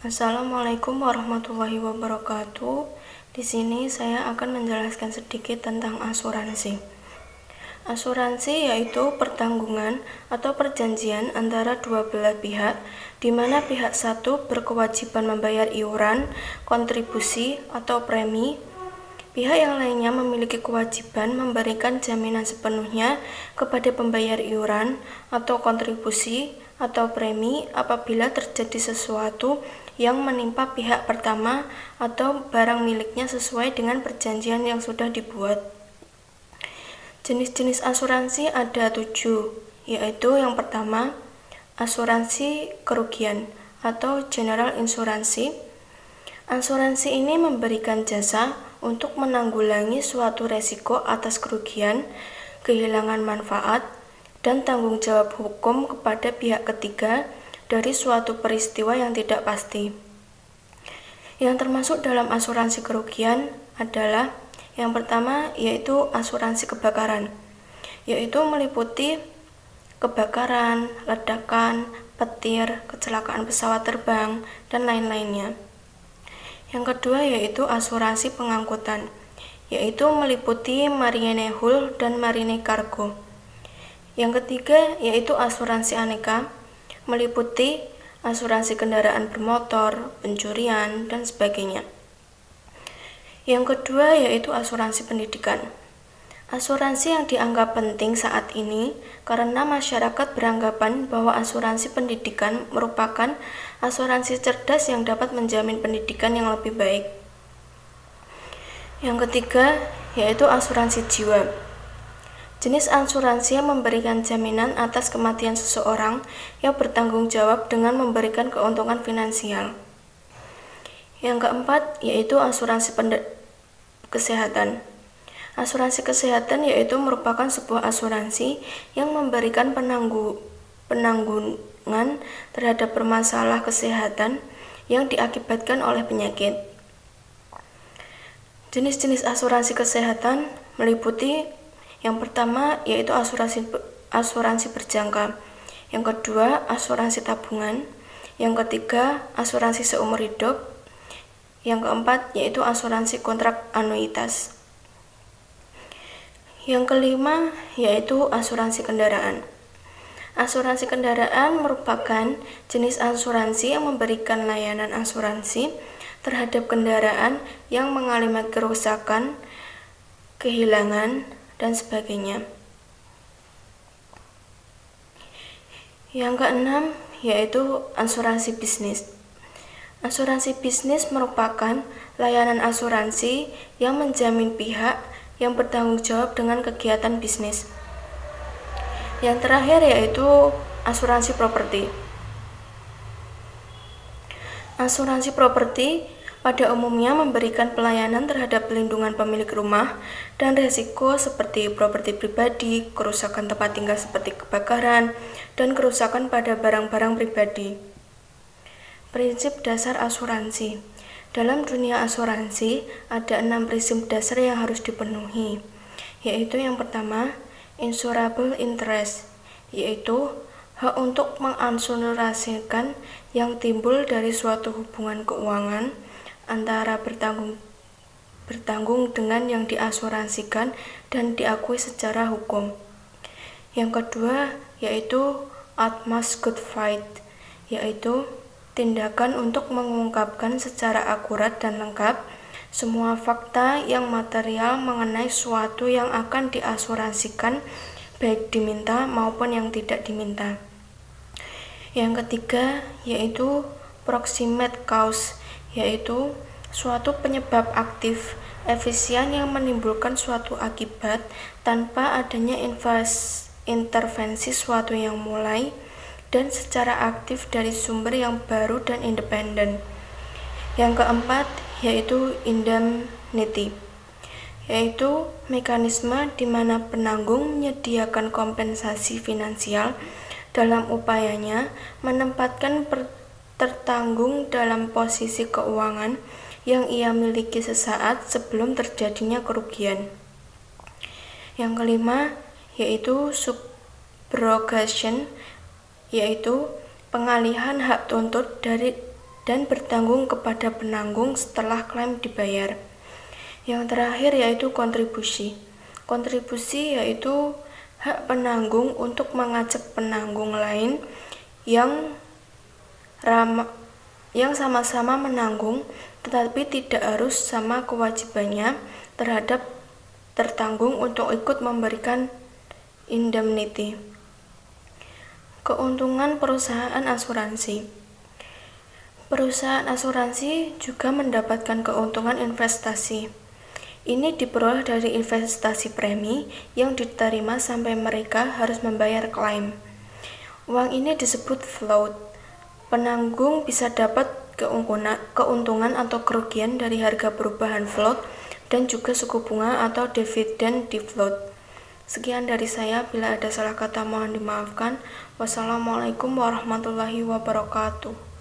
Assalamualaikum warahmatullahi wabarakatuh. Di sini saya akan menjelaskan sedikit tentang asuransi. Asuransi yaitu pertanggungan atau perjanjian antara dua belah pihak, di mana pihak satu berkewajiban membayar iuran, kontribusi, atau premi. Pihak yang lainnya memiliki kewajiban memberikan jaminan sepenuhnya kepada pembayar iuran atau kontribusi atau premi apabila terjadi sesuatu yang menimpa pihak pertama atau barang miliknya sesuai dengan perjanjian yang sudah dibuat. Jenis-jenis asuransi ada 7, yaitu yang pertama, asuransi kerugian atau general insurance. Asuransi ini memberikan jasa untuk menanggulangi suatu resiko atas kerugian, kehilangan manfaat, dan tanggung jawab hukum kepada pihak ketiga dari suatu peristiwa yang tidak pasti. Yang termasuk dalam asuransi kerugian adalah yang pertama, yaitu asuransi kebakaran, yaitu meliputi kebakaran, ledakan, petir, kecelakaan pesawat terbang, dan lain-lainnya. Yang kedua yaitu asuransi pengangkutan, yaitu meliputi marine hull dan marine cargo. Yang ketiga yaitu asuransi aneka, meliputi asuransi kendaraan bermotor, pencurian, dan sebagainya. Yang kedua yaitu asuransi pendidikan. Asuransi yang dianggap penting saat ini karena masyarakat beranggapan bahwa asuransi pendidikan merupakan asuransi cerdas yang dapat menjamin pendidikan yang lebih baik. Yang ketiga yaitu asuransi jiwa. Jenis asuransi yang memberikan jaminan atas kematian seseorang yang bertanggung jawab dengan memberikan keuntungan finansial. Yang keempat yaitu asuransi kesehatan. Asuransi kesehatan yaitu merupakan sebuah asuransi yang memberikan penanggungan terhadap permasalahan kesehatan yang diakibatkan oleh penyakit. Jenis-jenis asuransi kesehatan meliputi yang pertama yaitu asuransi berjangka, yang kedua asuransi tabungan, yang ketiga asuransi seumur hidup, yang keempat yaitu asuransi kontrak anuitas. Yang kelima yaitu asuransi kendaraan. Asuransi kendaraan merupakan jenis asuransi yang memberikan layanan asuransi terhadap kendaraan yang mengalami kerusakan, kehilangan, dan sebagainya. Yang keenam yaitu asuransi bisnis. Asuransi bisnis merupakan layanan asuransi yang menjamin pihak yang bertanggung jawab dengan kegiatan bisnis. Yang terakhir yaitu asuransi properti. Asuransi properti pada umumnya memberikan pelayanan terhadap pelindungan pemilik rumah dan risiko seperti properti pribadi, kerusakan tempat tinggal seperti kebakaran, dan kerusakan pada barang-barang pribadi. Prinsip dasar asuransi. Dalam dunia asuransi, ada 6 prinsip dasar yang harus dipenuhi, yaitu yang pertama, insurable interest, yaitu hak untuk mengasurasikan yang timbul dari suatu hubungan keuangan antara bertanggung dengan yang diasuransikan dan diakui secara hukum. Yang kedua, yaitu utmost good faith, yaitu tindakan untuk mengungkapkan secara akurat dan lengkap semua fakta yang material mengenai suatu yang akan diasuransikan, baik diminta maupun yang tidak diminta. Yang ketiga yaitu proximate cause, yaitu suatu penyebab aktif efisien yang menimbulkan suatu akibat tanpa adanya intervensi suatu yang mulai dan secara aktif dari sumber yang baru dan independen. Yang keempat yaitu indemnity, yaitu mekanisme di mana penanggung menyediakan kompensasi finansial dalam upayanya menempatkan tertanggung dalam posisi keuangan yang ia miliki sesaat sebelum terjadinya kerugian. Yang kelima yaitu subrogation, yaitu pengalihan hak tuntut dari dan bertanggung kepada penanggung setelah klaim dibayar. Yang terakhir yaitu kontribusi. Kontribusi yaitu hak penanggung untuk mengajak penanggung lain yang sama-sama menanggung tetapi tidak harus sama kewajibannya terhadap tertanggung untuk ikut memberikan indemnity. Keuntungan perusahaan asuransi. Perusahaan asuransi juga mendapatkan keuntungan investasi. Ini diperoleh dari investasi premi yang diterima sampai mereka harus membayar klaim. Uang ini disebut float. Penanggung bisa dapat keuntungan atau kerugian dari harga perubahan float dan juga suku bunga atau dividen di float. Sekian dari saya, bila ada salah kata mohon dimaafkan. Wassalamualaikum warahmatullahi wabarakatuh.